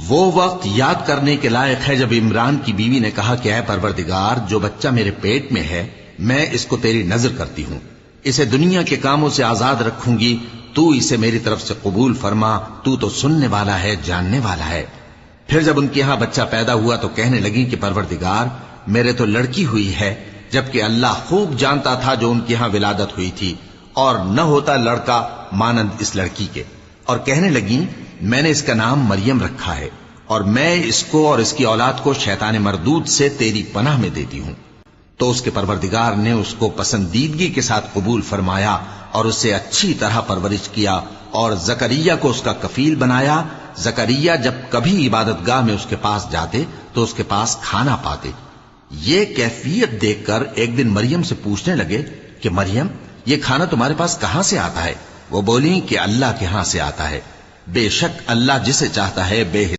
وہ وقت یاد کرنے کے لائق ہے جب عمران کی بیوی نے کہا کہ اے پروردگار، جو بچہ میرے پیٹ میں ہے میں اس کو تیری نذر کرتی ہوں، اسے دنیا کے کاموں سے آزاد رکھوں گی، تو اسے میری طرف سے قبول فرما، تو سننے والا ہے، جاننے والا ہے۔ پھر جب ان کے ہاں بچہ پیدا ہوا تو کہنے لگی کہ پروردگار، میرے تو لڑکی ہوئی ہے، جبکہ اللہ خوب جانتا تھا جو ان کے ہاں ولادت ہوئی تھی، اور نہ ہوتا لڑکا مانند اس لڑکی کے۔ اور کہنے لگیں میں نے اس کا نام مریم رکھا ہے، اور میں اس کو اور اس کی اولاد کو شیطان مردود سے تیری پناہ میں دیتی ہوں۔ تو اس کے پروردگار نے اس کو پسندیدگی کے ساتھ قبول فرمایا اور اسے اچھی طرح پرورش کیا، اور زکریا کو اس کا کفیل بنایا۔ زکریا جب کبھی عبادت گاہ میں اس کے پاس جاتے تو اس کے پاس کھانا پاتے۔ یہ کیفیت دیکھ کر ایک دن مریم سے پوچھنے لگے کہ مریم، یہ کھانا تمہارے پاس کہاں سے آتا ہے؟ وہ بولی کہ اللہ کے ہاں سے آتا ہے، بے شک اللہ جسے چاہتا ہے بے